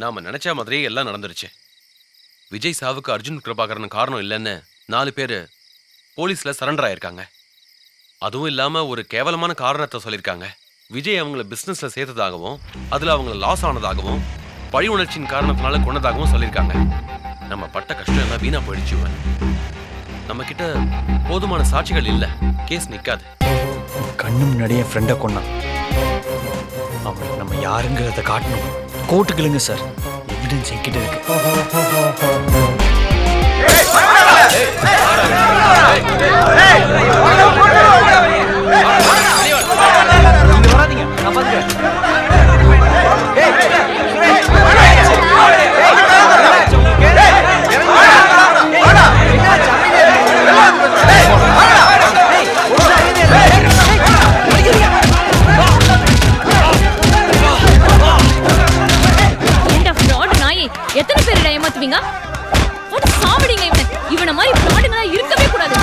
நாம நினைச்ச மாதிரியே எல்லாம் நடந்துருச்சு. விஜய் சாவுக்கு அர்ஜுன் கிருபாகரன் காரணம் இல்லைன்னு 4 பேர் போலீஸ்ல சரண்டர் ஆயிருக்காங்க. அதுவும் இல்லாம ஒரு கேவலமான காரணத்தை சொல்லியிருக்காங்க. விஜய் அவங்கள பிசினஸ்ல சேர்த்ததாகவும் அதுல அவங்கள லாஸ் ஆனதாகவும் பழி உணர்ச்சியின் காரணத்தினால கொண்டதாகவும் சொல்லியிருக்காங்க. நம்ம பட்ட கஷ்டம் எல்லாம் வீணா போயிடுச்சு. நம்ம கிட்ட போதுமான சாட்சிகள் இல்ல, கேஸ் நிக்காது. கண்ணு முன்னாடி என் ஃப்ரெண்டை கொண்டான். அவனுக்கு நம்ம யாருங்கிறத காட்டணும். கோர்ட்டுக்குலுங்க சார், எவிடன்ஸ் என்கிட்ட இருக்கு. வராதீங்க, நான் பாத்துக்கிறேன். எத்தனை பேர் ஏமாத்துவீங்க? சாவடிங்க இவனை. இவனை மாதிரி ஃப்ராடுங்களா இருக்கவே கூடாது.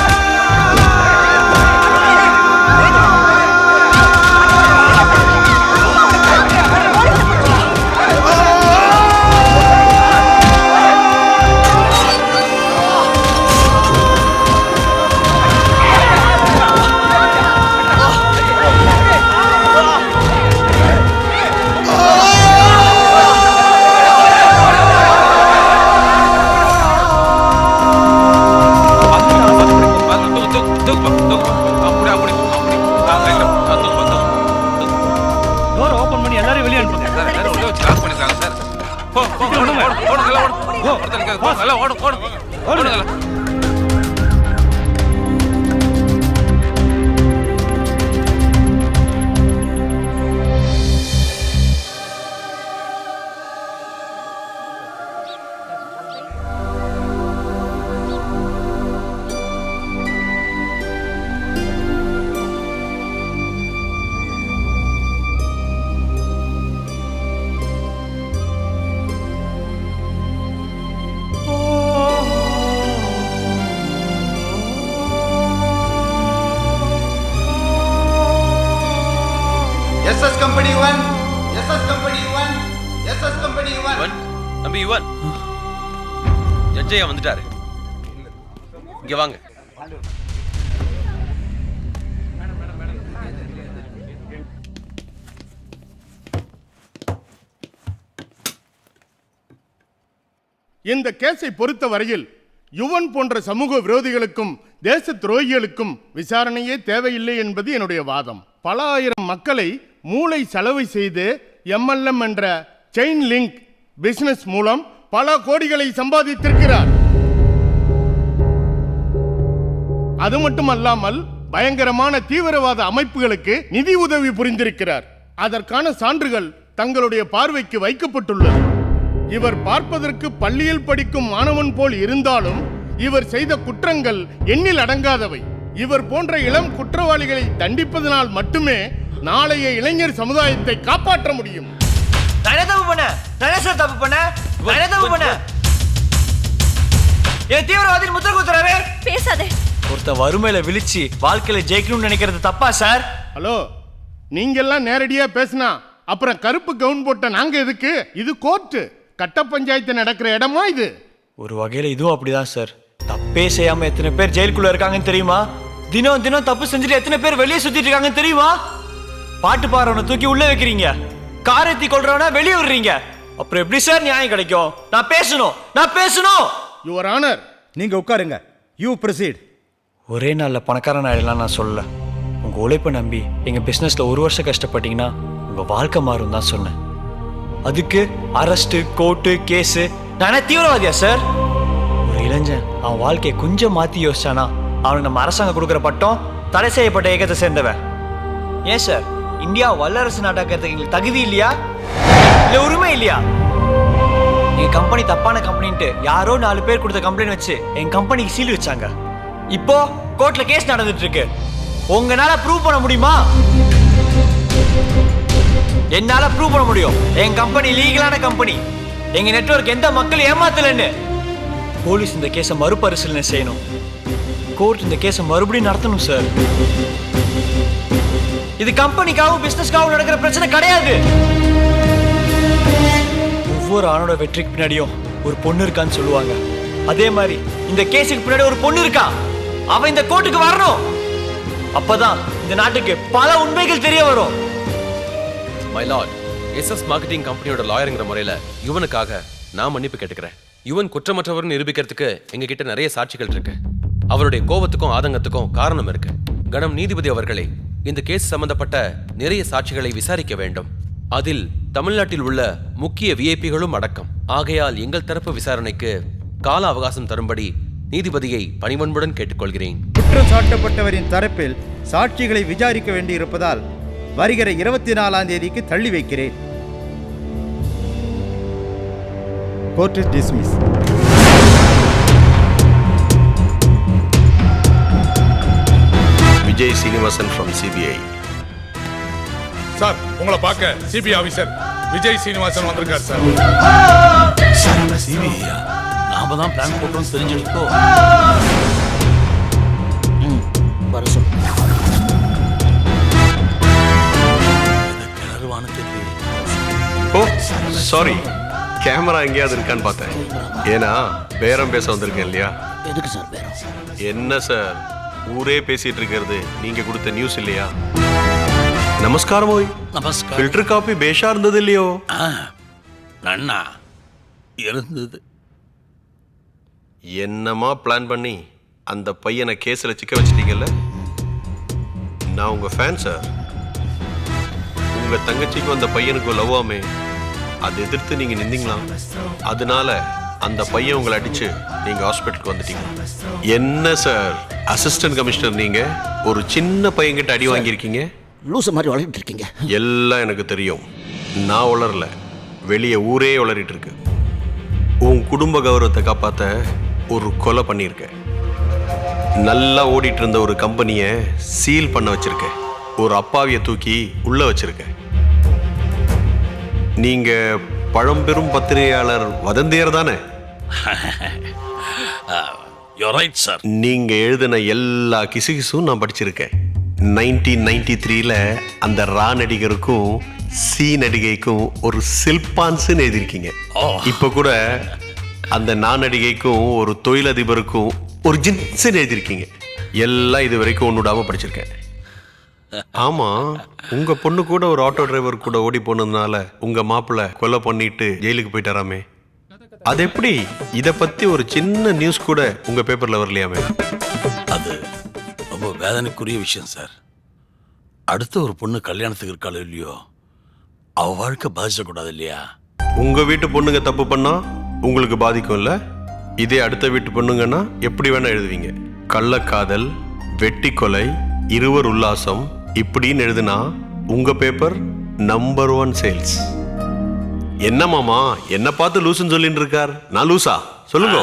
ஜட்ஜையா வந்துட்டாரு. இங்க வாங்க. இந்த கேஸை பொறுத்த வரையில் யுவன் போன்ற சமூக விரோதிகளுக்கும் தேச துரோகிகளுக்கும் விசாரணையே தேவையில்லை என்பது என்னுடைய வாதம். பல ஆயிரம் மக்களை மூளை செலவு செய்து எம்எல்எம் என்ற செயின் லிங்க் பிசினஸ் மூலம் பல கோடிகளை சம்பாதித்திருக்கிறார். அது மட்டுமல்லாமல் பயங்கரமான தீவிரவாத அமைப்புகளுக்கு நிதி உதவி புரிந்திருக்கிறார். அதற்கான சான்றுகள் தங்களுடைய பார்வைக்கு வைக்கப்பட்டுள்ளது. இவர் பார்ப்பதற்கு பள்ளியில் படிக்கும் மாணவன் போல் இருந்தாலும் இவர் செய்த குற்றங்கள் எண்ணில் அடங்காதவை. இவர் போன்ற இளம் குற்றவாளிகளை தண்டிப்பதனால் மட்டுமே நாளைய இளைஞர் சமுதாயத்தை காப்பாற்ற முடியும். ஒருத்த வறுமையில விழிச்சு வாழ்க்கையில ஜெயிக்கணும்னு நினைக்கிறது தப்பா சார்? ஹலோ, நீங்க எல்லாம் நேரடியா பேசினா அப்புறம் கருப்பு கவுன் போட்ட நாங்க எதுக்கு? இது கோர்ட்டு, கட்ட பஞ்சாயத்து நடக்கிற இடமா இது? ஒரு வகையில இதுவும் அப்படிதான் சார். தப்பே செய்யாம எத்தனை பேர் ஜெயிலுக்குள்ள இருக்காங்கன்னு தெரியுமா? தினம் தினம் தப்பு செஞ்சுட்டு எத்தனை பேர் வெளியே சுத்திட்டு இருக்காங்கன்னு தெரியுமா? பாட்டு பாடுறவனை தூக்கி உள்ள வைக்கிறீங்க, காரத்தி கொள்றவனா வெளியே விடுறீங்க. அப்புறம் எப்படி சார் நியாயம் கிடைக்கும்? நான் பேசணும். யுவர் ஆனர், நீங்க உட்காருங்க. You proceed. ஒரே நாள்ல பணக்காரன் ஆயிடலாம் நான் சொல்லல. உங்க உழைப்பை நம்பி எங்க பிசினஸ்ல 1 வருஷம் கஷ்டப்பட்டீங்கன்னா உங்க வாழ்க்கை மாறும் தான் சொன்னேன். அதுக்கு அரெஸ்ட், கோர்ட்டு, கேஸ். நானே தீவிரவாதியா சார்? ஒரு இளைஞன் அவன் வாழ்க்கையை கொஞ்சம் மாத்தி யோசிச்சானா அவனுக்கு நம்ம அரசாங்கம் கொடுக்குற பட்டம் தடை செய்யப்பட்ட இயக்கத்தை சேர்ந்தவன். ஏன் சார், இந்தியா வல்லரசு நாட்டாக்கிறதுக்கு எங்களுக்கு தகுதி இல்லையா? இல்ல உரிமை இல்லையா? எங்க கம்பெனி தப்பான கம்பெனின்ட்டு யாரோ 4 பேர் கொடுத்த கம்ப்ளைண்ட் வச்சு என் கம்பெனிக்கு சீல் வச்சாங்க. இப்போ கோர்ட்ல கேஸ் நடந்துட்டு இருக்கு. உங்களால ப்ரூவ் பண்ண முடியுமா? என்னால ப்ரூவ் பண்ண முடியும். என் கம்பெனி லீகலான கம்பெனி. எங்க நெட்வொர்க் எந்த மக்கள் ஏமாத்தலன்னு. போலீஸ் இந்த கேஸை மறுபரிசீலனை செய்யணும். கோர்ட் இந்த கேஸை மறுபடியும் நடத்தணும் சார். இது கம்பெனிக்காகவும் பிசினஸ்க்காகவும் நடக்கிற பிரச்சனை கிடையாது. ஒவ்வொரு ஆணோட வெற்றிக்கு பின்னாடியும் ஒரு பொண்ணு இருக்கான்னு சொல்லுவாங்க. அதே மாதிரி இந்த கேஸுக்கு பின்னாடி ஒரு பொண்ணு இருக்கா. அவ இந்த கோர்ட்டுக்கு வரணும். அப்பதான் இந்த நாட்டுக்கு பல உண்மைகள் தெரிய வரும். மை லார்ட், எஸ்எஸ் மார்க்கெட்டிங் கம்பெனியோட லாயருங்கிற முறையில யுவனுக்காக நான் மன்னிப்பு கேட்டுக்கிறேன். யுவன் குற்றமற்றவர்னு நிரூபிக்கிறதுக்கு எங்ககிட்ட நிறைய சாட்சிகள் இருக்கு. அவருடைய கோபத்துக்கும் ஆதங்கத்துக்கும் காரணம் இருக்கு. கணம் நீதிபதி அவர்களே, இந்த கேஸ் சம்பந்தப்பட்ட நிறைய சாட்சிகளை விசாரிக்க வேண்டும். அதில் தமிழ்நாட்டில் உள்ள முக்கிய விஐபிகளும் அடக்கம். ஆகையால் எங்கள் தரப்பு விசாரணைக்கு கால அவகாசம் தரும்படி நீதிபதியை பணிவன்புடன் கேட்டுக்கொள்கிறேன். குற்றம் சாட்டப்பட்டவரின் தரப்பில் சாட்சிகளை விசாரிக்க வேண்டியிருப்பதால் வருகிற 24ஆம் தேதிக்கு தள்ளி வைக்கிறேன். Court is dismiss. Vijay Srinivasan from CBI. Sir, உங்களை பார்க்க சிபிஐ ஆபீசர் விஜய் சீனிவாசன் வந்திருக்கார் சார். சிபிஐயா? நாம தான் பிளான் போட்டோம் தெரிஞ்சிருக்கோ. வர சொல்லு. கிளறுவான்னு தெரியல. ஓ சாரி, கேமரா எங்கேயாவது இருக்கான்னு பார்த்தேன். ஏன்னா பேரம் பேச வந்திருக்கேன் இல்லையா? எதுக்கு சார் பேரம்? என்ன சார், ஊரே பேசிட்டு இருக்கிறது நீங்க கொடுத்த நியூஸ் இல்லையா? நமஸ்காரம் ஓய். நமஸ்காரம். ஃபில்டர் காப்பி பேஷா இருந்தது இல்லையோ? நன்னா இருந்தது. என்னமா பிளான் பண்ணி அந்த பையனை கேஸ்ல சிக்க வச்சிட்டீங்கல்ல? நான் உங்க ஃபேன் சார். உங்க தங்கச்சிக்கும் அந்த பையனுக்கும் லவ் ஆமே, அதை எதிர்த்து நீங்க நின்றீங்களா? அதனால அந்த பையன் உங்களை அடிச்சு நீங்க ஹாஸ்பிட்டலுக்கு வந்துட்டீங்க. என்ன சார் அசிஸ்டன்ட் கமிஷனர், நீங்க ஒரு சின்ன பையன்கிட்ட அடி வாங்கியிருக்கீங்க. லூசு மாதிரி வளர்ந்துட்டு இருக்கீங்க. எல்லாம் எனக்கு தெரியும். நான் உளரல, வெளியே ஊரே உளறிட்டு இருக்கு. உன் குடும்ப கௌரவத்தை காப்பாத்த ஒரு கொலை பண்ணியிருக்கேன். நல்லா ஓடிட்டு இருந்த ஒரு கம்பெனியை சீல் பண்ண வச்சிருக்கேன். ஒரு அப்பாவியை தூக்கி உள்ள வச்சிருக்கேன். நீங்க பழம்பெரும் பத்திரிகையாளர் வதந்தியர் தானே? சார், நீங்க எழுதின எல்லா கிசுகிசும் நான் படிச்சிருக்கேன். 1993ல அந்த ரா நடிகருக்கும் சி நடிகைக்கும் ஒரு சில்பான்ஸ்ன்னு எழுதியிருக்கீங்க. இப்ப கூட அந்த நான் நடிகைக்கும் ஒரு தொழிலதிபருக்கும் ஒரு ஜின்ஸ்ன்னு எழுதியிருக்கீங்க. எல்லாம் இது வரைக்கும் ஒன்னுடாம படிச்சிருக்கேன். ஆமா, உங்க பொண்ணு கூட ஒரு ஆட்டோ டிரைவர் கூட ஓடி போனதுனால உங்க மாப்பிள்ள கொலை பண்ணிட்டு ஜெயிலுக்கு போயிட்டாராமே. அது எப்படி? இத பத்தி ஒரு சின்ன நியூஸ் கூட உங்க பேப்பர்ல வரலையாமே? அது ரொம்ப வேதனைக்குரிய விஷயம் சார். அடுத்த ஒரு பொண்ணு கல்யாணத்துக்கு இருக்காளோ இல்லையோ, அவ வாழ்க்கை பாதிச்சக்கூடாது இல்லையா? உங்க வீட்டு பொண்ணுங்க தப்பு பண்ணா உங்களுக்கு பாதிக்கும் இல்ல? இதே அடுத்த வீட்டு பொண்ணுங்கன்னா எப்படி வேணா எழுதுவீங்க. கள்ளக்காதல், வெட்டி கொலை, இருவர் உல்லாசம் இப்படின்னு எழுதுனா உங்க பேப்பர் நம்பர் 1 சேல்ஸ். என்ன மாமா, என்ன பார்த்து லூசுன்னு சொல்லிட்டு இருக்கார்? நான் லூசா? சொல்லுங்க.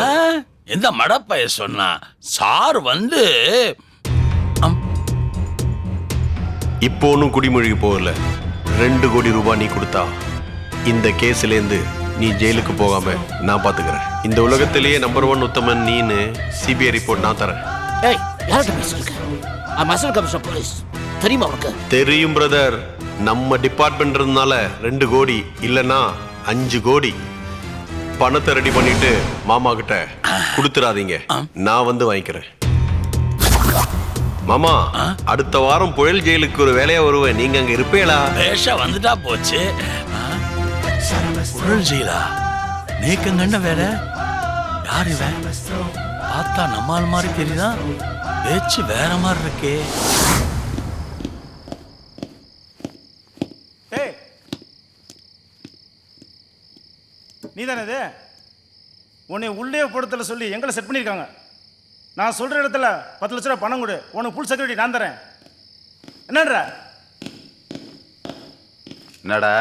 எந்த மடப்பைய சொன்னா? சார் வந்து இப்போ ஒன்றும் குடிமொழிக்கு போகல. 2 கோடி ரூபாய் நீ கொடுத்தா இந்த கேஸ்லேருந்து நீ ஜெயிலுக்கு போகாம நான் பாத்துக்கிறேன். இந்த உலகத்திலேயே நம்பர் 1 உத்தமன் நீன்னு சிபிஐ ரிப்போர்ட் நான் தரேன். தெரியும் பிரதர். நம்ம டிபார்ட்மெண்ட் இருந்தால 2 கோடி இல்லனா 5 கோடி பணத்தை ரெடி பண்ணிட்டு மாமா கிட்ட கொடுத்துறாதீங்க. நான் வந்து வாங்கிக்கிறேன். மாமா, அடுத்த வாரம் புயல் ஜெயிலுக்கு ஒரு வேலையா வருவேன். நீங்க அங்க இருப்பீங்களா? பேஷா வந்துட்டா போச்சு. புயல் ஜெயிலா? நீக்கங்கண்ட வேலை? யார் இவன்? பார்த்தா நம்மால் மாதிரி தெரியுதா? பேச்சு வேற மாதிரி இருக்கே. நீ தானே இது? உன்னை உள்ளே படுத்தல சொல்லி எங்களை செட் பண்ணியிருக்காங்க. நான் சொல்கிற இடத்துல 10 லட்ச ரூபா பணம் கொடு, உனக்கு ஃபுல் செக்யூரிட்டி நான் தரேன். என்னடா என்னடா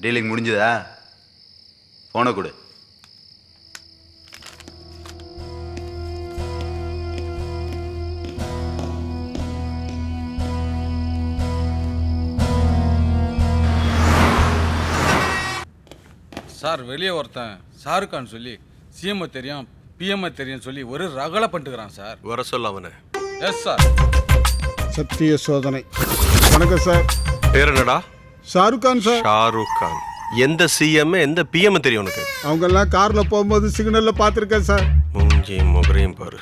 டீலிங் முடிஞ்சுதா? ஃபோனை கொடு. சார், வெளியே ஒருத்தன் ஷாருக் கான் சொல்லி சிஎம் தெரியும் பிஎம் தெரியும் சொல்லி ஒரு ரகலை பண்ணிட்டுக்கிறான் சார். வர சொல்ல அவனை. Yes sir. சத்திய சோதனை. வணக்கம் சார். பேர் என்னடா? ஷாருக் கான் சார். ஷாருக் கான். எந்த சிஎம் எந்த பிஎம் தெரியும் உனக்கு? அவங்க எல்லாம் கார்ல போகும்போது சிக்னல்ல பார்த்துருக்கேன் சார். மூஞ்சியும் முகரையும் பாரு.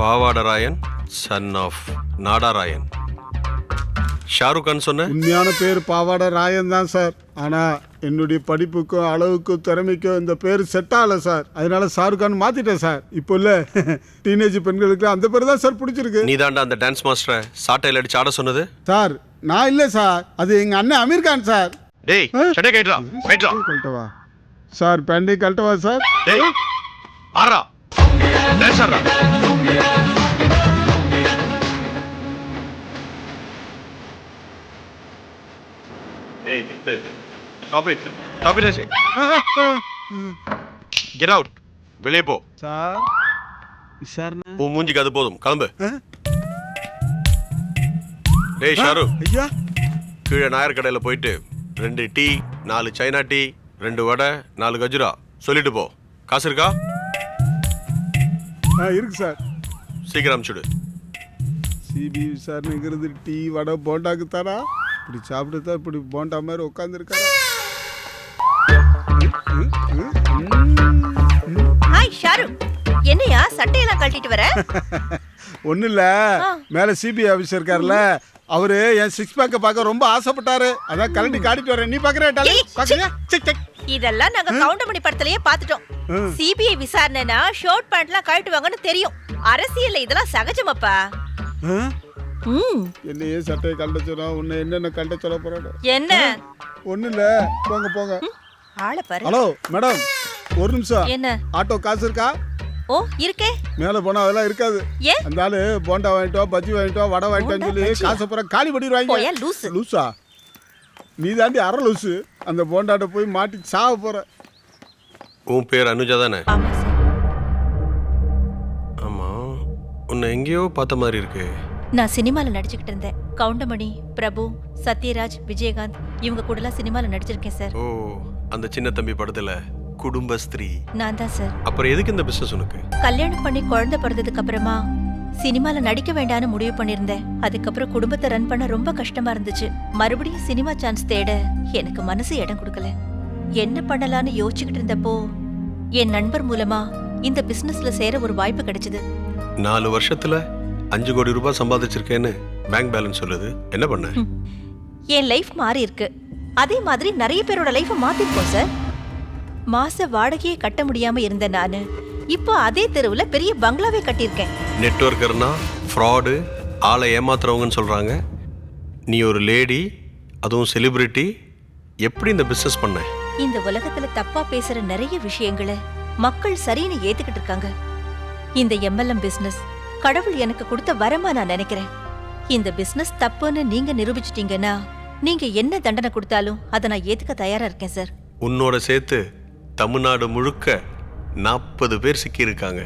Pavadarayan son of Nadarayan. ஷாருக் கான் சொன்ன உண்மையான பேர் பாவாடை ராயன் தான் சார். ஆனா என்னுடைய படிப்புக்கும் அளவுக்கும் திறமைக்கும் இந்த பேர் செட் ஆகல சார். அதனால ஷாருக் கான் மாத்திட்டேன் சார். இப்போ இல்ல டீனேஜ் பெண்களுக்கு அந்த பேர் தான் சார் பிடிச்சிருக்கு. நீ தாண்டா அந்த டான்ஸ் மாஸ்டரை சாட்டையில் அடிச்சு ஆட சொன்னது? சார் நான் இல்லை சார், அது எங்க அண்ணன் அமீர் கான் சார். டேய் சட்டை கைட்றா கைட்றா. கழட்டவா சார்? பேண்டை கழட்டவா சார்? டேய் ஆறா டான்ஸ் ஆடுறா. Hey, stop it. Stop it, I say. Get out. வெளியே போ. சார் சார் உன் மூஞ்சிக்கு அது போதும், கிளம்பு. டேய் ஷாரு, ஐயா கீழே நாயர் கடையில் போயிட்டு 2 டீ 4 சைனா டீ 2 வடை 4 கஜுரா சொல்லிட்டு போ. காசு இருக்கா? இருக்கு சார். சீக்கிரம் அனுப்பிச்சுடு. சிபி விசாரணைங்கிறது டீ வடை போண்டாக்கு தாரா? இப்படி சாப்பிட்டு தான் இப்படி போண்டா மாதிரி உட்காந்துருக்காரா? ஹாய் ஷாரு, என்னையா சட்டையெல்லாம் கழட்டிட்டு வர? ஒன்றும் இல்லை, மேலே சிபிஐ ஆஃபீஸர் இருக்கார்ல, அவரு என் சிக்ஸ் பேக்கை பார்க்க ரொம்ப ஆசைப்பட்டாரு. அதான் கலட்டி காட்டிட்டு வரேன். நீ பார்க்குறியா? இதெல்லாம் நாங்க கவுண்டமணி படத்திலேயே பார்த்துட்டோம். சிபிஐ விசாரணைனா ஷார்ட் பேண்ட்லாம் கழட்டுவாங்கன்னு தெரியும். அரசியல்ல இதெல்லாம் சகஜமாப்பா. என்னையே சட்டையை கழட்ட சொன்னா உன்னை என்னென்ன கழட்ட சொல்ல போறாரு? என்ன? ஒன்றும் இல்லை, போங்க போங்க. ஆளை பாரு. ஹலோ மேடம், ஒரு நிமிஷம். என்ன? ஆட்டோ காசு இருக்கா? ஓ இருக்கே. மேலே போனா அதெல்லாம் இருக்காது. அந்த ஆளு போண்டா வாங்கிட்டோம், பஜ்ஜி வாங்கிட்டோம், வடை வாங்கிட்டோன்னு சொல்லி காசை பூரா காலி பண்ணிடுவாங்க. லூசா? நீ தாண்டி அரை லூசு. அந்த போண்டாட்ட போய் மாட்டி சாவ போற. உன் பேர் அனுஜா தானே? ஆமா, உன்னை எங்கேயோ பார்த்த மாதிரி இருக்கு. நான் சினிமாவில் நடிச்சுக்கிட்டு இருந்தேன். கவுண்டமணி, பிரபு, சத்யராஜ், விஜயகாந்த் இவங்க கூடலாம் சினிமாவில் நடிச்சிருக்கேன் சார். ஓ, அந்த சின்ன தம்பி படத்துல குடும்பஸ்திரீ நான் தான் சார். அப்புறம் எதுக்கு இந்த பிசினஸ் உனக்கு? கல்யாணம் பண்ணி குழந்தை பிறந்ததுக்கு அப்புறமா சினிமால நடிக்க வேண்டாம்னு முடிவு பண்ணிருந்தேன். அதுக்கப்புறம் குடும்பத்தை ரன் பண்ண ரொம்ப கஷ்டமா இருந்துச்சு. மறுபடியும் சினிமா சான்ஸ் தேட எனக்கு மனசு இடம் கொடுக்கல. என்ன பண்ணலான்னு யோசிச்சுக்கிட்டு இருந்தப்போ என் நண்பர் மூலமா இந்த பிசினஸ்ல சேர ஒரு வாய்ப்பு கிடைச்சது. 4 வருஷத்துல 5 கோடி ரூபாய் சம்பாதிச்சிருக்கேன்னு பேங்க் பேலன்ஸ் சொல்லுது. என்ன பண்ண? என் லைஃப் மாறி இருக்கு. அதே மாதிரி நிறைய பேரோட லைஃபை மாத்திருக்கோம் சார். மாச வாடகையே கட்ட முடியாம இருந்த நானு இப்போ அதே தெருவுல பெரிய பங்களாவே கட்டியிருக்கேன். நெட்வொர்க்கர்னா ஃப்ராடு, ஆளை ஏமாத்துறவங்கன்னு சொல்றாங்க. நீ ஒரு லேடி, அதுவும் செலிபிரிட்டி, எப்படி இந்த பிசினஸ் பண்ண? இந்த உலகத்துல தப்பா பேசுற நிறைய விஷயங்களை மக்கள் சரின்னு ஏத்துக்கிட்டு இருக்காங்க. இந்த எம்எல்எம் பிசினஸ் கடவுள் எனக்கு கொடுத்த வரமா நான் நினைக்கிறேன். இந்த பிசினஸ் தப்புன்னு நீங்க நிரூபிச்சிட்டீங்கன்னா நீங்க என்ன தண்டனை கொடுத்தாலும் அதை நான் ஏத்துக்க தயாரா இருக்கேன் சார். உன்னோட சேர்த்து தமிழ்நாடு முழுக்க 40 பேர் சிக்கி இருக்காங்க.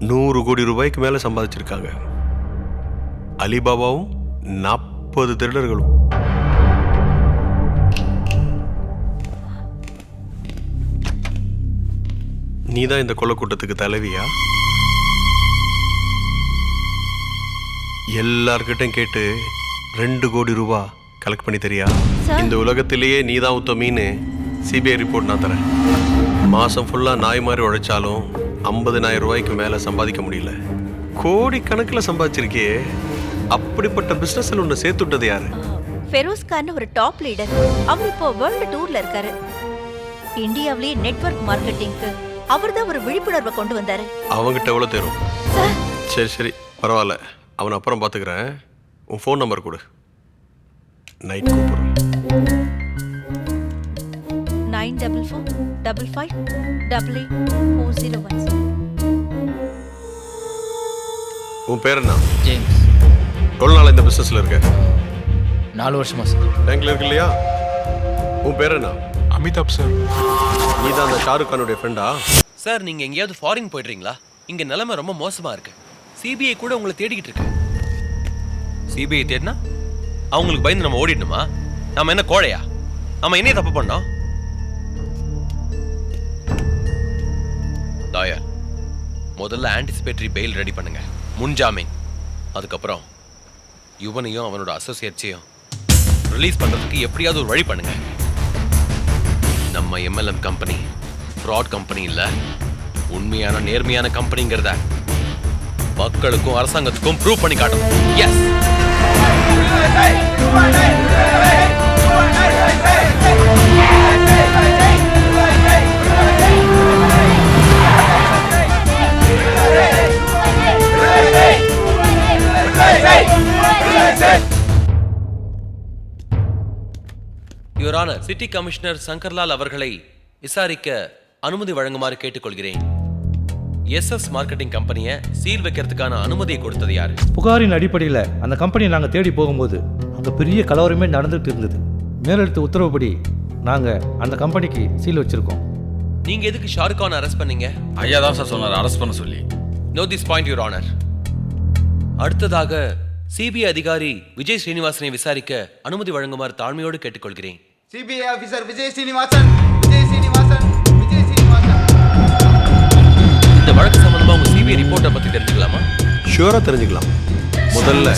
100 கோடி ரூபாய்க்கு மேல சம்பாதிச்சிருக்காங்க. அலிபாபாவும் 40 திருடர்களும். நீதான் இந்த கொலை கூட்டத்துக்கு தலைவியா? எல்லார்கிட்டையும் கேட்டு 2 கோடி ரூபாய் கலெக்ட் பண்ணி தெரியா? இந்த உலகத்திலேயே நீதான் உத்தமின்னு சிபிஐ ரிப்போர்ட் நான் தரேன். மாசம் ஃபுல்லா நாய் மாதிரி உழைச்சாலும் 50,000 ரூபாய்க்கு மேல சம்பாதிக்க முடியல. கோடி கணக்கில் சம்பாதிச்சிருக்கே. அப்படிப்பட்ட பிசினஸ்ல உன்னை சேர்த்து விட்டது யாரு? ஃபெரோஸ் கான் ஒரு டாப் லீடர். அவர் இப்போ வேர்ல்டு டூர்ல இருக்காரு. இந்தியாவிலேயே நெட்வொர்க் மார்க்கெட்டிங்க்கு அவர் தான் ஒரு விழிப்புணர்வை கொண்டு வந்தாரு. அவங்கிட்ட எவ்வளவு தேரும்? சரி சரி பரவாயில்ல, அவன் அப்புறம் பார்த்துக்கிறேன். உன் ஃபோன் நம்பர் கொடு, நைட் கூப்பிடுறேன். 9455588401. உன் பேர் என்ன? ஜேம்ஸ். எவ்வளோ நாள் இந்த பிசினஸ்ல இருக்க? 4 வருஷமா சார். பேங்க்ல இருக்கு இல்லையா? உன் பேர் என்ன? அமிதாப் சார். நீ தான் அந்த ஷாருக் கானுடைய ஃப்ரெண்டா? சார், நீங்க எங்கேயாவது ஃபாரின் போயிடுறீங்களா? இங்க நிலைமை ரொம்ப மோசமா இருக்கு. சிபிஐ கூட உங்களை தேடிக்கிட்டு இருக்கு. சிபிஐ தேடினா அவங்களுக்கு பயந்து நம்ம ஓடிடணுமா? நம்ம என்ன கோழையா? நம்ம என்ன தப்பு பண்ணோம்? லாயர், முதல்ல ஆன்டிசிபேட்டரி பெயில் ரெடி பண்ணுங்க, முன்ஜாமீன். அதுக்கப்புறம் யுவனையும் அவனோட அசோசியேட்ஸையும் ரிலீஸ் பண்றதுக்கு எப்படியாவது ஒரு வழி பண்ணுங்க. நம்ம எம்எல்எம் கம்பெனி ஃப்ராட் கம்பெனி இல்ல, உண்மையான நேர்மையான கம்பெனிங்கிறத மக்களுக்கும் அரசாங்கத்துக்கும் ப்ரூவ் பண்ணி காட்டணும். Yes. Your honour, city commissioner Shankarlal அவர்களை விசாரிக்க அனுமதி வழங்குமாறு கேட்டுக்கொள்கிறேன். எஸ்எஸ் மார்க்கெட்டிங் கம்பெனியை சீல் வைக்கிறதுக்கான அனுமதியை கொடுத்தது யாரு? புகாரின் அடிப்படையில் அந்த கம்பெனியை நாங்கள் தேடி போகும்போது அங்கே பெரிய கலவரமே நடந்துட்டு இருந்தது. மேலெடுத்த உத்தரவுப்படி நாங்கள் அந்த கம்பெனிக்கு சீல் வச்சிருக்கோம். நீங்க எதுக்கு ஷாருக் கான் அரெஸ்ட் பண்ணீங்க? ஐயா தான் சார் சொன்னார் அரெஸ்ட் பண்ண சொல்லி. No this point your honour. அடுத்ததாக சிபிஐ அதிகாரி விஜய் ஸ்ரீனிவாசனை விசாரிக்க அனுமதி வழங்குமாறு தாழ்மையோடு கேட்டுக்கொள்கிறேன். CBI officer Vijay Srinivasan. விஜய் ஸ்ரீனிவாசன். விஜய் ஸ்ரீனிவாசன். இந்த வழக்கு சம்பந்தமா உங்க சிபிஐ ரிப்போர்ட்டை பத்தி தெரிஞ்சுக்கலாமா? ஷூரா தெரிஞ்சுக்கலாம். முதல்ல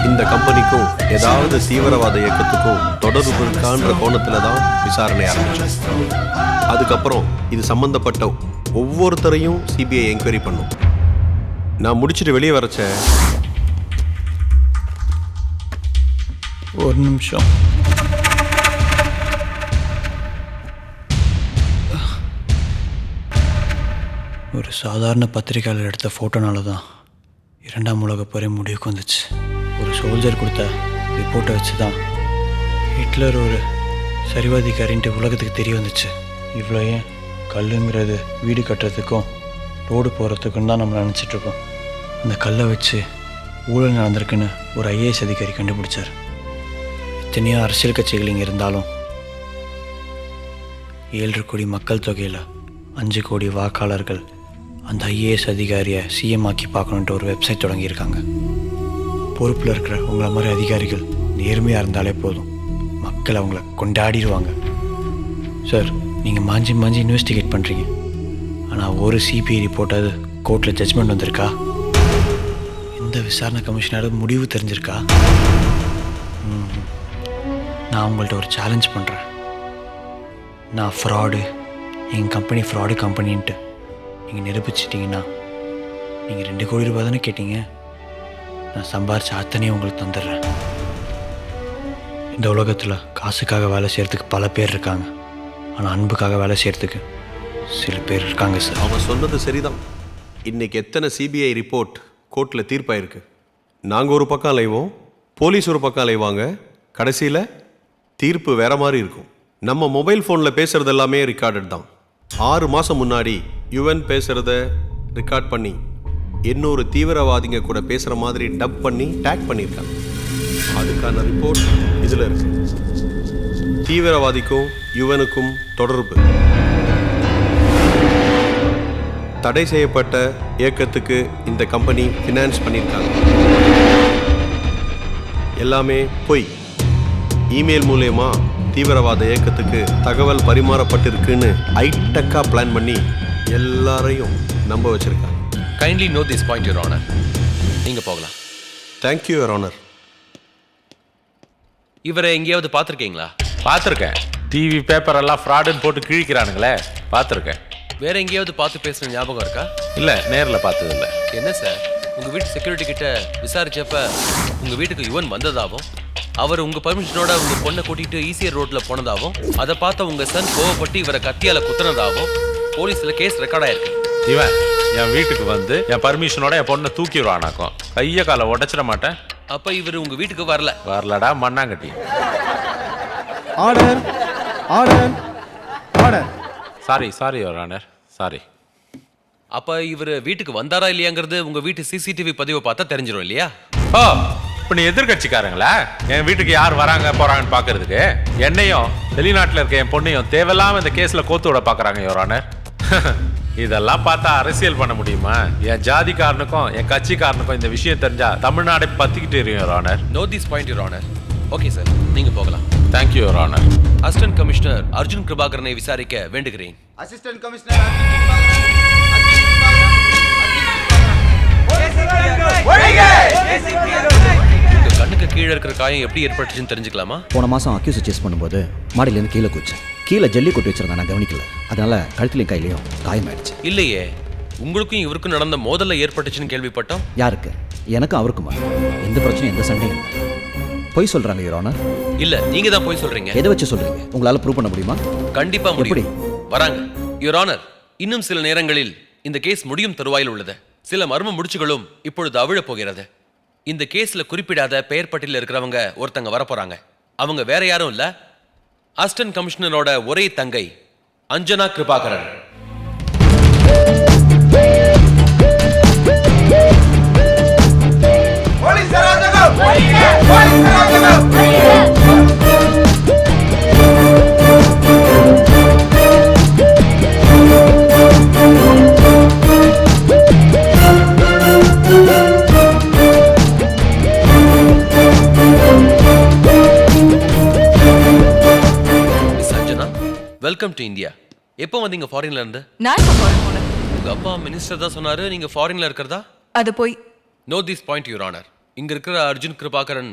இந்த கம்பெனிக்கும் ஏதாவது தீவிரவாத இயக்கத்துக்கும் தொடர்பு இருக்கான்ற கோணத்துல தான் விசாரணை ஆரம்பிச்சோம். அதுக்கப்புறம் இது சம்பந்தப்பட்ட ஒவ்வொருத்தரையும் சிபிஐ என்கொயரி பண்ணும். நான் முடிச்சுட்டு வெளியே வரச்ச ஒரு நிமிஷம். ஒரு சாதாரண பத்திரிகையாளர் எடுத்த ஃபோட்டோனால தான் 2ஆம் உலகப் போரே முடிவுக்கு வந்துச்சு. ஒரு சோல்ஜர் கொடுத்த ரிப்போர்ட்டை வச்சு தான் ஹிட்லர் ஒரு சரிவாதிக்காரின்ட்டு உலகத்துக்கு தெரிய வந்துச்சு. இவ்வளோ ஏன் கல்லுங்கிறது வீடு கட்டுறதுக்கும் ரோடு போகிறதுக்கும் தான் நம்ம நினச்சிட்ருக்கோம். அந்த கல்லை வச்சு ஊழல் நடந்திருக்குன்னு ஒரு ஐஏஎஸ் அதிகாரி கண்டுபிடிச்சார். எத்தனையோ அரசியல் கட்சிகள் இங்கே இருந்தாலும் 7 கோடி மக்கள் தொகையில் 5 கோடி வாக்காளர்கள் அந்த ஐஏஎஸ் அதிகாரியை சிஎம் ஆக்கி பார்க்கணுன்ட்டு ஒரு வெப்சைட் தொடங்கியிருக்காங்க. பொறுப்பில் இருக்கிற உங்களை மாதிரி அதிகாரிகள் நேர்மையாக இருந்தாலே போதும், மக்கள் அவங்கள கொண்டாடிடுவாங்க. சார், நீங்கள் மாஞ்சி இன்வெஸ்டிகேட் பண்ணுறீங்க, ஆனால் ஒரு சிபிஐ ரிப்போர்ட்டாவது கோர்ட்டில் ஜட்ஜ்மெண்ட் வந்திருக்கா? இந்த விசாரணை கமிஷனரோட முடிவு தெரிஞ்சிருக்கா? நான் உங்கள்கிட்ட ஒரு சேலஞ்ச் பண்ணுறேன். நான் ஃப்ராடு, எங்கள் கம்பெனி ஃப்ராடு கம்பெனின்ட்டு நீங்கள் நிரூபிச்சிட்டிங்கன்னா, நீங்கள் 2 கோடி ரூபாய் தானே கேட்டீங்க, நான் சம்பாரிச்ச அத்தனையும் உங்களுக்கு தந்துடுறேன். இந்த உலகத்தில் காசுக்காக வேலை செய்கிறதுக்கு பல பேர் இருக்காங்க, ஆனால் அன்புக்காக வேலை செய்கிறதுக்கு சில பேர் இருக்காங்க சார். அவன் சொன்னது சரிதான். இன்னைக்கு எத்தனை சிபிஐ ரிப்போர்ட் கோர்ட்டில் தீர்ப்பாயிருக்கு. நாங்கள் ஒரு பக்கம் அலைவோம், போலீஸ் ஒரு பக்கம் அலைவாங்க, கடைசியில் தீர்ப்பு வேற மாதிரி இருக்கும். நம்ம மொபைல் ஃபோனில் பேசுறது எல்லாமே ரெக்கார்டட் தான். 6 மாதம் முன்னாடி யுஎன் பேசுகிறத ரெக்கார்ட் பண்ணி இன்னொரு தீவிரவாதிங்க கூட பேசுகிற மாதிரி டப் பண்ணி டேக் பண்ணியிருக்காங்க. அதுக்கான ரிப்போர்ட் இதில் இருக்கு. தீவிரவாதிக்கும் யுஎனுக்கும் தொடர்பு, தடை செய்யப்பட்ட இயக்கத்துக்கு இந்த கம்பெனி ஃபினான்ஸ் பண்ணியிருக்காங்க. எல்லாமே பொய். இமெயில் மூலயமா தீவிரவாத இயக்கத்துக்கு தகவல் பரிமாறப்பட்டிருக்குன்னு ஹைடெக்காக பிளான் பண்ணி எல்லாரையும் நம்ப வச்சிருக்காங்க. Kindly note this point your honour. நீங்க போகலாம். Thank you your honour. இவரை எங்கேயாவது பார்த்துருக்கீங்களா? பார்த்துருக்கேன். டிவி பேப்பர் எல்லாம் ஃப்ராடுன்னு போட்டு கிழிக்கிறானுங்களே, பார்த்துருக்கேன். வேற எங்கேயாவது பார்த்து பேசுன ஞாபகம் இருக்கா? இல்லை, நேரில் பார்த்ததில்ல. என்ன சார், உங்க வீட்டு செக்யூரிட்டி கிட்ட விசாரிச்சப்ப உங்க வீட்டுக்கு யுவன் வந்ததாகவும், அவர் உங்க பர்மிஷனோட உங்க பொண்ணை கூட்டிட்டு ஈசிஆர் ரோட்ல போனதாகவும், அதை பார்த்த உங்க சன் கோவப்பட்டு இவரை கத்தியால குத்துனதாகவும் போலீஸ்ல கேஸ் ரெக்கார்ட் ஆயிருக்கு. இவன் என் வீட்டுக்கு வந்து என் பர்மிஷனோட என் பொண்ணை தூக்கிடுவானாக்கும். கையை காலை உடைச்சிட மாட்டேன். அப்ப இவர் உங்க வீட்டுக்கு வரலடா மண்ணாங்கட்டி. Order order order. Sorry your honour, sorry. அப்ப இவர் வீட்டுக்கு வந்தாரா இல்லையாங்கிறது உங்க வீட்டு சிசிடிவி பதிவை பார்த்தா தெரிஞ்சிடும் இல்லையா? ஓ, இப்போ நீ எதிர்கட்சிக்காரங்களா என் வீட்டுக்கு யார் வராங்க போறாங்கன்னு பார்க்கறதுக்கு? என்னையும் வெளிநாட்டில் இருக்க என் பொண்ணையும் தேவையில்லாம இந்த கேஸ்ல கோத்து விட பார்க்குறாங்க யுவர் ஆனர். இதெல்லாம் பார்த்தா அரசியல் பண்ண முடியுமா? என் ஜாதிக்காரனுக்கும் என் கட்சிக்காரனுக்கும் இந்த விஷயம் தெரிஞ்சா தமிழ்நாடை பத்திக்கிட்டு இருக்கும் your honour. No this point your honour. Okay sir, நீங்க போகலாம். Thank you your honour. Assistant commissioner Arjun கிருபாகரனை விசாரிக்க வேண்டுகிறேன். அசிஸ்டன்ட் கமிஷனர் உங்க கண்ணுக்கு காலுக்கு கீழே இருக்கிற காயம் எப்படி ஏற்பட்டுச்சுன்னு தெரிஞ்சுக்கலாமா? போன மாதம் அக்யூஸை சேஸ் பண்ணும்போது மாடியிலேருந்து கீழே குதிச்சேன். கீழே ஜல்லி கொட்டி வச்சிருந்தேன், நான் கவனிக்கல. அதனால கழுத்துலையும் கையிலையும் காயமாயிடுச்சு. இல்லையே, உங்களுக்கும் இவருக்கும் நடந்த மோதல்ல ஏற்பட்டுச்சுன்னு கேள்விப்பட்டோம். யாருக்கு? எனக்கும் அவருக்குமா? எந்த பிரச்சனையும் எந்த சண்டையும் இல்லை. பொய் சொல்றாங்க யுவர் ஆனர். இல்ல, நீங்க தான் போய் சொல்றீங்க. எதை வச்சு சொல்றீங்க? உங்களால ப்ரூவ் பண்ண முடியுமா? கண்டிப்பா முடியும். வராங்க யுவர் ஆனர். இன்னும் சில நேரங்களில் இந்த கேஸ் முடியும் தருவாயில் உள்ளது. சில மர்ம முடிச்சுகளும் இப்பொழுது அவிழப் போகிறது. இந்த கேஸ்ல குறிப்பிடாத பெயர் பட்டியலில் இருக்கிறவங்க ஒருத்தங்க வரப்போறாங்க. அவங்க வேற யாரும் இல்ல, அசிஸ்டன்ட் கமிஷனரோட ஒரே தங்கை Anjana Kirubakaran. Welcome to India. எப்போ வந்தீங்க ஃபாரின்ல இருந்து? நான் இப்போ ஃபாரின் போனேன். உங்க அப்பா மினிஸ்டர் தான் சொன்னாரு நீங்க ஃபாரின்ல இருக்கிறதா. அது போய் note this point your honour. இங்க இருக்கிற அர்ஜுன் கிருபாகரன்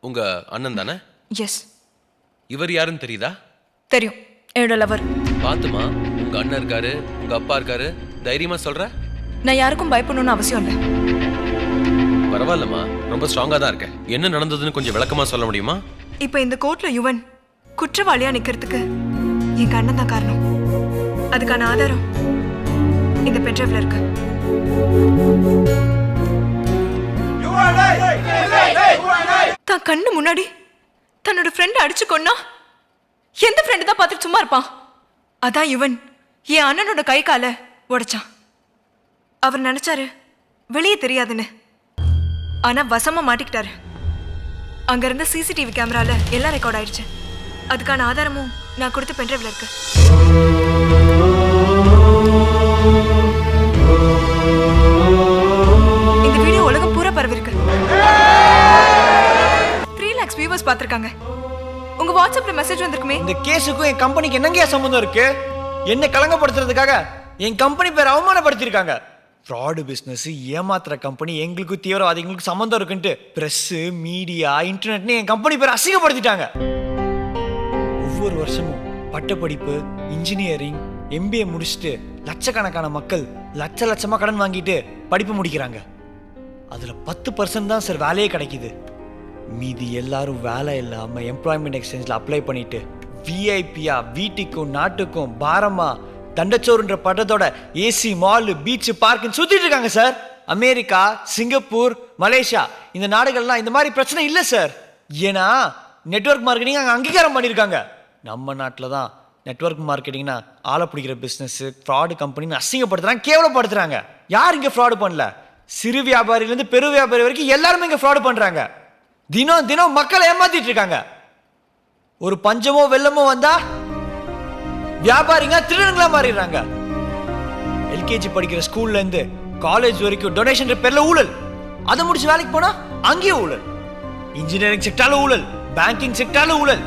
உங்க அண்ணன் தானே? எஸ். இவர் யாருன்னு தெரியுதா? தெரியும், என்னோட லவர். பாத்துமா, உங்க அண்ணன் இருக்காரு, உங்க அப்பா இருக்காரு, தைரியமா சொல்ற. நான் யாருக்கும் பயப்படணும்னு அவசியம் இல்லை. பரவாயில்லம்மா, ரொம்ப ஸ்ட்ராங்கா தான் இருக்க. என்ன நடந்ததுன்னு கொஞ்சம் விளக்கமா சொல்ல முடியுமா? இப்போ இந்த கோர்ட்ல யுவன் குற்றவாளியா நிக்கிறதுக்கு என் அண்ணன் தான் காரணம். அதுக்கான ஆதாரம் இந்த பென்ட்ரைவ்ல இருக்கு. தான் கண்ணு முன்னாடி தன்னோட ஃப்ரெண்ட் அடிச்சு கொன்னா எந்த ஃப்ரெண்டு தான் பார்த்துட்டு சும்மா இருப்பான்? அதான் யுவன் என் அண்ணனோட கை காலை உடைச்சான். அவர் நினைச்சாரு வெளியே தெரியாதுன்னு, ஆனா வசமா மாட்டிக்கிட்டாரு. அங்க இருந்த சிசிடிவி கேமரால எல்லாம் ரெக்கார்ட் ஆயிடுச்சு. அதுக்கான ஆதாரமும் நான் கொடுத்த பென்ட்ரைவ்ல இருக்கு. இந்த வீடியோ உலகம் பூரா பரவிருக்கு. 3 lakhs வியூவர்ஸ் பார்த்திருக்காங்க. உங்க வாட்ஸ்அப்ல மெசேஜ் வந்திருக்குமே. இந்த கேஸுக்கும் என் கம்பெனிக்கு என்னங்க சம்பந்தம் இருக்கு? என்ன கலங்கப்படுத்துறதுக்காக என் கம்பெனி பேர் அவமானப்படுத்திருக்காங்க. ஃப்ராடு பிஸ்னஸ், ஏமாத்துற கம்பெனி, எங்களுக்கு தீவிரவாதிகளுக்கு சம்மந்தம் இருக்குன்ட்டு பிரஸ், மீடியா, இன்டர்நெட்னு என் கம்பெனி பேர் அசிங்கப்படுத்திட்டாங்க. ஒவ்வொரு வருஷமும் பட்டப்படிப்பு, இன்ஜினியரிங், MBA முடிச்சுட்டு லட்சக்கணக்கான மக்கள் லட்சமா கடன் வாங்கிட்டு படிப்பு முடிக்கிறாங்க. அதில் 10% தான் சார் வேலையே கிடைக்குது. மீதி எல்லாரும் வேலை இல்லாமல் எம்ப்ளாய்மெண்ட் எக்ஸ்சேஞ்சில் அப்ளை பண்ணிட்டு விஐபியா வீட்டுக்கும் நாட்டுக்கும் பாரமா தண்டச்சோறுன்ற பட்டத்தோட ஏசி மாலு, பீச்சு, பார்க்குன்னு சுற்றிட்டு இருக்காங்க சார். அமெரிக்கா, சிங்கப்பூர், மலேசியா இந்த நாடுகள்லாம் இந்த மாதிரி பிரச்சனை இல்லை சார். ஏன்னா நெட்வொர்க் மார்க்கெட்டிங் அங்கே அங்கீகாரம் பண்ணியிருக்காங்க. நம்ம நாட்டில் தான் நெட்வொர்க் மார்க்கெட்டிங்னா ஆளை பிடிக்கிற பிஸ்னஸ், ஃப்ராடு கம்பெனின்னு அசிங்கப்படுத்துறாங்க, கேவலப்படுத்துறாங்க. யார் இங்கே ஃப்ராடு பண்ணல? சிறு வியாபாரிலேருந்து பெரு வியாபாரி வரைக்கும் எல்லாருமே இங்கே ஃப்ராடு பண்ணுறாங்க. தினம் மக்களை ஏமாத்திட்டு இருக்காங்க. ஒரு பஞ்சமோ வெள்ளமோ வந்தா வியாபாரிங்க திருடங்களா மாறிடுறாங்க. எல்கேஜி படிக்கிற ஸ்கூல்ல இருந்து காலேஜ் வரைக்கும் டொனேஷன் பேர்ல ஊழல். அதை முடிச்சு வேலைக்கு போனா அங்கேயும் ஊழல். இன்ஜினியரிங் செக்டார்ல ஊழல், பேங்கிங் செக்டார்ல ஊழல்,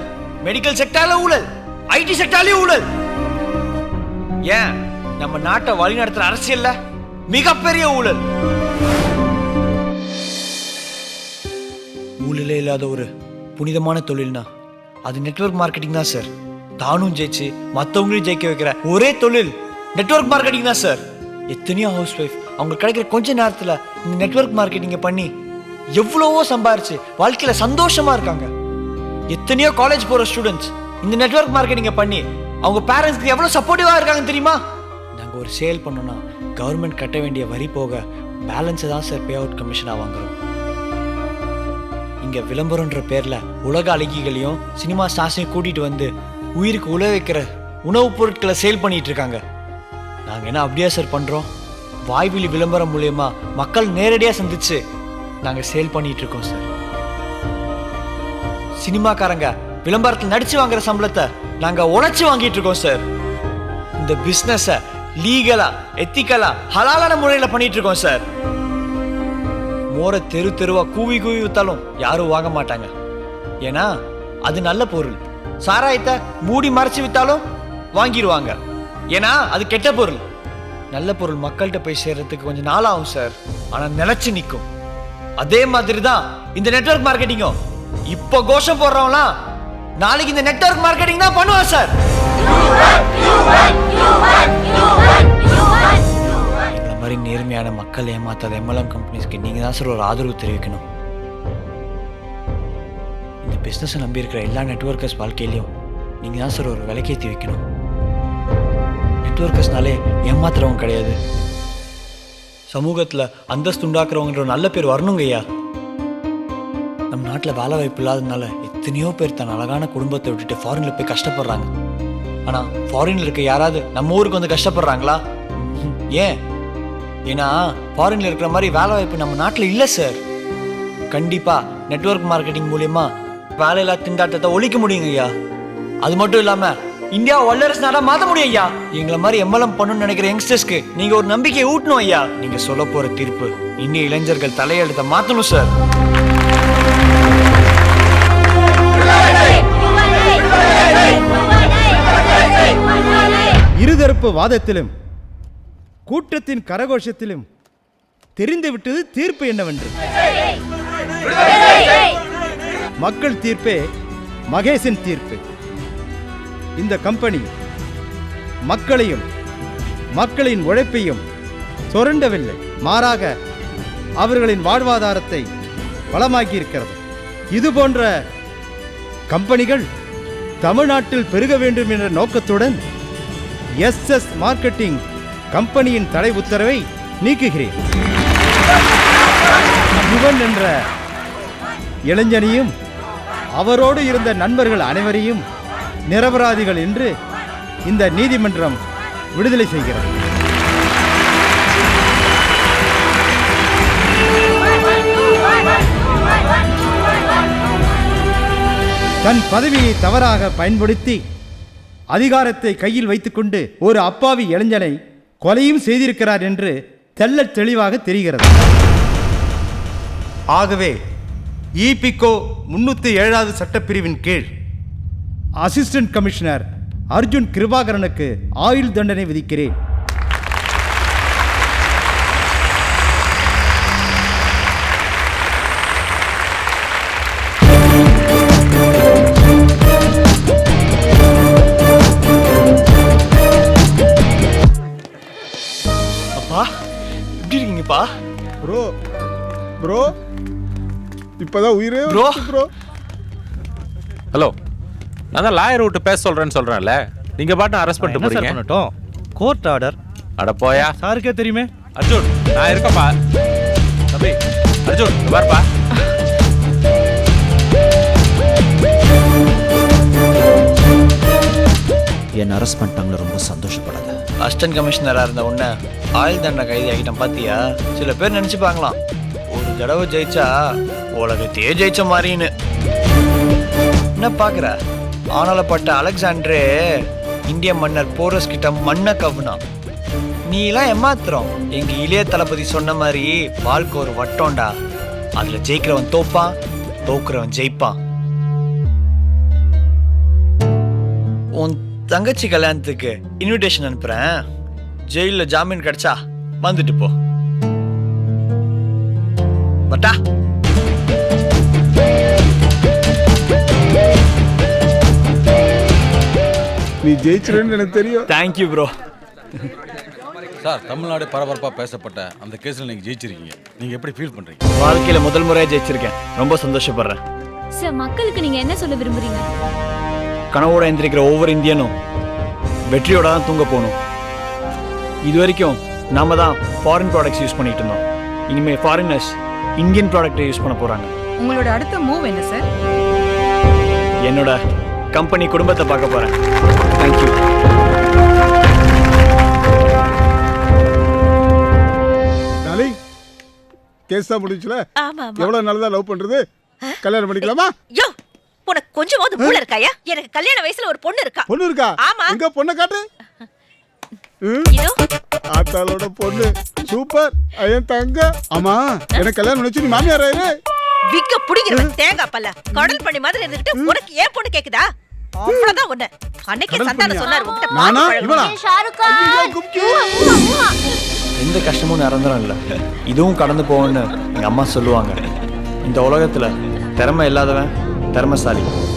மெடிக்கல் செக்டார்ல ஊழல், ஐடி செக்டார்லயும் ஊழல். ஏன் நம்ம நாட்டை வழி நடத்துற அரசியல்ல மிகப்பெரிய ஊழல். ஊழலே இல்லாத ஒரு புனிதமான தொழில்னா அது நெட்வொர்க் மார்க்கெட்டிங் தான் சார். தானும் ஜெயிச்சு மற்றவங்களையும் ஜெயிக்க வைக்கிற ஒரே தொழில் நெட்வொர்க் மார்க்கெட்டிங் தான் சார். எத்தனையோ ஹவுஸ் ஒய்ஃப் அவங்க கிடைக்கிற கொஞ்ச நேரத்தில் இந்த நெட்வொர்க் மார்க்கெட்டிங்கை பண்ணி எவ்வளவோ சம்பாரிச்சு வாழ்க்கையில் சந்தோஷமா இருக்காங்க. எத்தனையோ காலேஜ் போகிற ஸ்டூடெண்ட்ஸ் இந்த நெட்வொர்க் மார்க்கெட்டிங்கை பண்ணி அவங்க பேரண்ட்ஸ்க்கு எவ்வளோ சப்போர்ட்டிவாக இருக்காங்க தெரியுமா? நாங்கள் ஒரு சேல் பண்ணோன்னா கவர்மெண்ட் கட்ட வேண்டிய வரி போக பேலன்ஸை தான் சார் பே அவுட் கமிஷனாக வாங்குறோம். இங்கே விளம்பரன்ற பேரில் உலக அழகிகளையும் சினிமா ஸ்டார்ஸையும் கூட்டிகிட்டு வந்து உயிருக்கு உழ வைக்கிற உணவுப் பொருட்களை சேல் பண்ணிட்டு இருக்காங்க. நாங்கள் என்ன அப்படியே சார் பண்ணுறோம்? வாய்வெளி விளம்பரம் மூலயமா மக்கள் நேரடியாக சந்திச்சு நாங்கள் சேல் பண்ணிட்டு இருக்கோம் சார். சினிமாக்காரங்க விளம்பரத்தில் நடிச்சு வாங்குற சம்பளத்தை நாங்கள் உழைச்சி வாங்கிட்டு இருக்கோம் சார். இந்த பிஸ்னஸை லீகலா, எத்திக்கலா, ஹலாலான முறையில் பண்ணிட்டு இருக்கோம் சார். மோரை தெருவா கூவி வித்தாலும் யாரும் வாங்க மாட்டாங்க. ஏன்னா அது நல்ல பொருள். சாராயத்தை மூடி மறைச்சு வித்தாலும் வாங்கிடுவாங்க. ஏன்னா அது கெட்ட பொருள். நல்ல பொருள் மக்கள்கிட்ட போய் சேர்றதுக்கு கொஞ்சம் நாளாகும் சார். ஆனால் நிலைச்சு நிற்கும். அதே மாதிரி தான் இந்த நெட்வொர்க் மார்க்கெட்டிங்கும். இப்போ கோஷம் போடுறவங்களாம் நாளைக்கு இந்த நெட்வொர்க் மார்க்கெட்டிங் தான் பண்ணுவாங்க சார். எங்களை மாதிரி நேர்மையான மக்கள் ஏமாத்தாத MLM கம்பெனிஸ்க்கு நீங்க தான் சார் ஒரு ஆதரவு தெரிவிக்கணும். இந்த பிஸ்னஸை நம்பி இருக்கிற எல்லா நெட்வொர்க்கர்ஸ் வாழ்க்கையிலையும் நீங்க தான் சார் ஒரு விலைக்கேற்றி வைக்கணும். நெட்வொர்க்கர்ஸ்னாலே ஏமாத்துறவங்க கிடையாது, சமூகத்தில் அந்தஸ்து உண்டாக்குறவங்கிற நல்ல பேர் வரணுங்க ஐயா. நம்ம நாட்டில் வேலை வாய்ப்பு இல்லாததுனால எத்தனையோ பேர் தன் அழகான குடும்பத்தை விட்டுட்டு ஃபாரினில் போய் கஷ்டப்படுறாங்க. ஆனால் ஃபாரினில் இருக்க யாராவது நம்ம ஊருக்கு வந்து கஷ்டப்படுறாங்களா? ஏன்? ஏன்னா ஃபாரினில் இருக்கிற மாதிரி வேலை வாய்ப்பு நம்ம நாட்டில் இல்லை சார். கண்டிப்பாக நெட்வொர்க் மார்க்கெட்டிங் மூலியமா வேலையில்லா திண்டாட்டத்தை ஒழிக்க முடியுங்க ஐயா. அது மட்டும் இல்லாமல் இந்தியா வல்லரசு நாடா மாற்ற முடியும் ஐயா. எங்களை மாதிரி MLM பண்ணணும்னு நினைக்கிற யங்ஸ்டர்ஸ்க்கு நீங்கள் ஒரு நம்பிக்கையை ஊட்டணும் ஐயா. நீங்கள் சொல்ல போகிற தீர்ப்பு இந்திய இளைஞர்கள் தலையெழுத்தை மாற்றணும் சார். இருதரப்பு வாதத்திலும் கூட்டத்தின் கரகோஷத்திலும் தெரிந்துவிட்டது தீர்ப்பு என்னவென்று. மக்கள் தீர்ப்பே மகேஷின் தீர்ப்பு. இந்த கம்பெனி மக்களையும் மக்களின் உழைப்பையும் சுரண்டவில்லை, மாறாக அவர்களின் வாழ்வாதாரத்தை வளமாக்கி இருக்கிறது. இது போன்ற கம்பெனிகள் தமிழ்நாட்டில் பெருக வேண்டும் என்ற நோக்கத்துடன் SS மார்க்கெட்டிங் கம்பெனியின் தடை உத்தரவை நீக்குகிறேன். யுவன் என்ற இளைஞனையும் அவரோடு இருந்த நண்பர்கள் அனைவரையும் நிரபராதிகள் என்று இந்த நீதிமன்றம் விடுதலை செய்கிறது. தன் பதவியை தவறாக பயன்படுத்தி அதிகாரத்தை கையில் வைத்துக்கொண்டு ஒரு அப்பாவி இளைஞனை கொலையும் செய்திருக்கிறார் என்று தெள்ளத் தெளிவாக தெரிகிறது. ஆகவே EPCO 307வது சட்டப்பிரிவின் கீழ் அசிஸ்டன்ட் கமிஷனர் அர்ஜுன் கிருபாகரனுக்கு ஆயுள் தண்டனை விதிக்கிறேன். அப்பா எப்படி இருக்கீங்கப்பா? ப்ரோ இப்பதான் உயிரே ப்ரோ. ஹலோ, நான் தான் லாயர் விட்டு பேச சொல்றேன்ல, நீங்க பாட்டு அரெஸ்ட் பண்ணிட்டு போறீங்க. பண்ணட்டும், கோர்ட் ஆர்டர். அட போயா, சாருக்கே தெரியுமே. அர்ஜுன் நான் இருக்கேன்ப்பா. தம்பி அர்ஜுன் பாருப்பா. என்ன அரெஸ்ட் பண்ணிட்டாங்களே, ரொம்ப சந்தோஷப்படாத. அசிஸ்டன்ட் கமிஷனராக இருந்த உடனே ஆயுள் தண்டனை கைதி ஆகிட்டேன் பார்த்தியா? சில பேர் நினச்சிப்பாங்களாம் ஒரு தடவை ஜெயிச்சா உலகத்தையே ஜெயிச்ச மாதிரின்னு. என்ன பார்க்குற? ஆனாலப்பட்ட அலெக்சாண்டரே இந்திய மன்னர் போரஸ் கிட்ட மண்ணை கவுனா. நீலாம் ஏமாத்திரம். எங்கள் இளைய தளபதி சொன்ன மாதிரி வாழ்க்கை ஒரு வட்டம்டா. அதில் ஜெயிக்கிறவன் தோப்பான், தோக்குறவன் ஜெயிப்பான். உன் தங்கச்சி கல்யாணத்துக்கு இன்விடேஷன் அனுப்புறேன். ஜெயிலில் ஜாமீன் கிடைச்சா வந்துட்டு போ. பட்டா நீ ஜெயிச்சிருன்னு எனக்கு தெரியும். Thank you bro. சார், தமிழ்நாடு பரபரப்பாக பேசப்பட்ட அந்த கேஸில் நீங்கள் ஜெயிச்சிருக்கீங்க. நீங்கள் எப்படி ஃபீல் பண்ணுறீங்க? வாழ்க்கையில் முதல் முறையாக ஜெயிச்சிருக்கேன். ரொம்ப சந்தோஷப்படுறேன் சார். மக்களுக்கு நீங்க என்ன சொல்ல விரும்புறீங்க? கனவோட எந்திரிக்கிற ஒவ்வொரு இந்தியனும் வெற்றியோட தான் தூங்க போகணும். இது வரைக்கும் நாம தான் ஃபாரின் ப்ராடக்ட்ஸ் யூஸ் பண்ணிட்டு இருந்தோம். இனிமேல் ஃபாரினர்ஸ் இந்தியன் ப்ராடக்ட்டை யூஸ் பண்ண போகிறாங்க. உங்களோட அடுத்த மூவ் என்ன சார்? என்னோட கம்பெனி குடும்பத்தை பார்க்க போகிறேன். தேங்க்யூ. டார்லிங், கேஸ் தான் முடிஞ்சுல? எவ்வளவு நாள் தான் லவ் பண்றது? கல்யாணம் பண்ணிக்கலாமா? யோ, உனக்கு கொஞ்சமாவது மூளை இருக்காயா? எனக்கு கல்யாண வயசுல ஒரு பொண்ணு இருக்கா. பொண்ணு இருக்கா? ஆமா. எங்க பொண்ணை காட்டு. ஆத்தாளோட பொண்ணு சூப்பர். ஐயன் தங்க. ஆமா, எனக்கு கல்யாணம் பண்ணிச்சு நீ மாமியார் ஆயிரு. விக்க புடிங்கற தேங்காய் பல்ல கடல் பண்ணி மாதிரி இருந்துட்டு உனக்கு ஏன் பொண்ணு கேக்குதா? அவ்வளவுதான் ஒண்ணு. அன்னைக்கே சந்தான சொன்னாரு உன்கிட்ட. நானா இவளா? ஷாருக் கான். எந்த கஷ்டமும் நிரந்தரம் இல்லை, இதுவும் கடந்து போகும்னு எங்கள் அம்மா சொல்லுவாங்க. இந்த உலகத்தில் திறமை இல்லாதவன் திறமைசாலி,